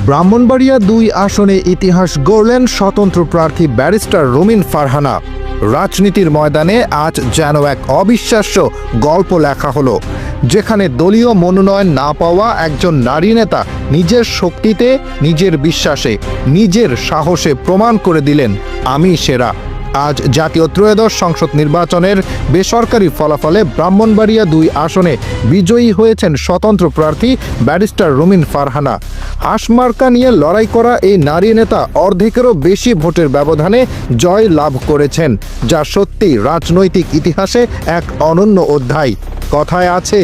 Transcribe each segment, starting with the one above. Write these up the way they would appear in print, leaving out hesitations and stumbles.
ব্রাহ্মণবাড়িয়া ২ আসনে ইতিহাস গড়লেন স্বতন্ত্র প্রার্থী ব্যারিস্টার রুমিন ফারহানা। রাজনীতির ময়দানে আজ যেন এক অবিশ্বাস্য গল্প লেখা হলো, যেখানে দলীয় মনোনয়ন না পাওয়া একজন নারী নেতা নিজের শক্তিতে, নিজের বিশ্বাসে, নিজের সাহসে প্রমাণ করে দিলেন, আমি সেরা। আজ জাতীয় ত্রয়োদশ সংসদ নির্বাচনের বেসরকারি ফলাফলে ব্রাহ্মণবাড়িয়া ২ আসনে বিজয়ী হয়েছেন স্বতন্ত্র প্রার্থী ব্যারিস্টার রুমিন ফারহানা। হাঁসমার্কা নিয়ে লড়াই করা এই নারী নেতা অর্ধেকেরও বেশি ভোটের ব্যবধানে জয় লাভ করেছেন, যা সত্যি রাজনৈতিক ইতিহাসে এক অনন্য অধ্যায়। কথায় আছে,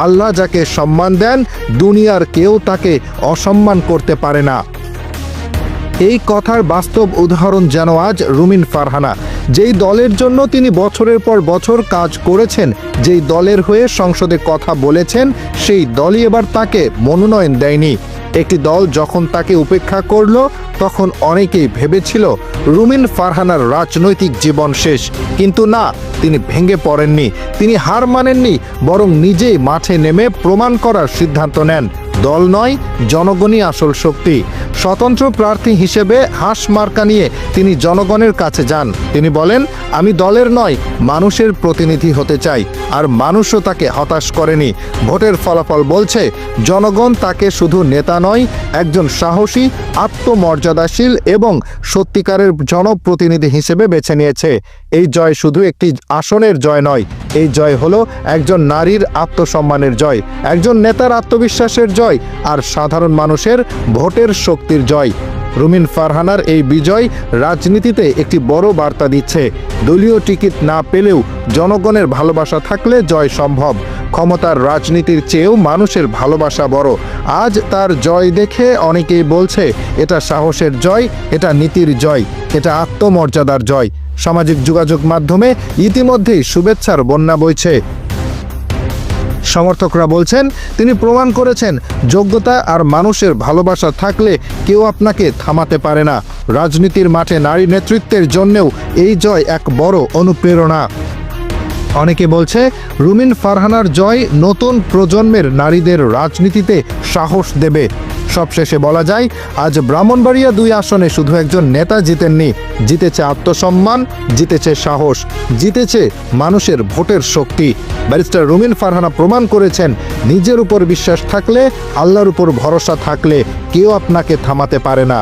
আল্লাহ যাকে সম্মান দেন, দুনিয়ার কেউ তাকে অসম্মান করতে পারে না। এই কথার বাস্তব উদাহরণ যেন আজ রুমিন ফারহানা। যেই দলের জন্য তিনি বছরের পর বছর কাজ করেছেন, যেই দলের হয়ে সংসদে কথা বলেছেন, সেই দলই এবার তাকে মনোনয়ন দেয়নি। একটি দল যখন তাকে উপেক্ষা করল, তখন অনেকেই ভেবেছিল রুমিন ফারহানার রাজনৈতিক জীবন শেষ। কিন্তু না, তিনি ভেঙে পড়েননি, তিনি হার মানেননি, বরং নিজেই মাঠে নেমে প্রমাণ করার সিদ্ধান্ত নেন দল নয়, জনগণই আসল শক্তি। স্বতন্ত্র প্রার্থী হিসেবে হাঁসমার্কা নিয়ে তিনি জনগণের কাছে যান। তিনি বলেন, আমি দলের নয়, মানুষের প্রতিনিধি হতে চাই। আর মানুষও তাকে হতাশ করেনি। ভোটের ফলাফল বলছে, জনগণ তাকে শুধু নেতা নয়, একজন সাহসী, আত্মমর্যাদাশীল এবং সত্যিকারের জনপ্রতিনিধি হিসেবে বেছে নিয়েছে। এই জয় শুধু একটি আসনের জয় নয়, এই জয় হলো একজন নারীর আত্মসম্মানের জয়, একজন নেতার আত্মবিশ্বাসের জয়, আর সাধারণ মানুষের ভোটের শক্তির জয়। রুমিন ফারহানার এই বিজয় রাজনীতিতে একটি বড় বার্তা দিচ্ছে। দলীয় টিকিট না পেলেও জনগণের ভালোবাসা থাকলে জয় সম্ভব। ক্ষমতার রাজনীতির চেয়েও মানুষের ভালোবাসা বড়। আজ তার জয় দেখে অনেকেই বলছে, এটা সাহসের জয়, এটা নীতির জয়, এটা আত্মমর্যাদার জয়। সামাজিক যোগাযোগ মাধ্যমে ইতিমধ্যেই শুভেচ্ছার বন্যা বইছে। সমর্থকরা বলছেন, তিনি প্রমাণ করেছেন, যোগ্যতা আর মানুষের ভালোবাসা থাকলে কেউ আপনাকে থামাতে পারে না। রাজনীতির মাঠে নারী নেতৃত্বের জন্যও এই জয় এক বড় অনুপ্রেরণা। অনেকে বলছে, রুমিন ফারহানার জয় নতুন প্রজন্মের নারীদের রাজনীতিতে সাহস দেবে। সবশেষে বলা যায়, আজ ব্রাহ্মণবাড়িয়া ২ আসনে শুধু একজন নেতা জিতেননি, জিতেছে আত্মসম্মান, জিতেছে সাহস, জিতেছে মানুষের ভোটের শক্তি। ব্যারিস্টার রুমিন ফারহানা প্রমাণ করেছেন, নিজের উপর বিশ্বাস থাকলে, আল্লাহর উপর ভরসা থাকলে কেউ আপনাকে থামাতে পারে না।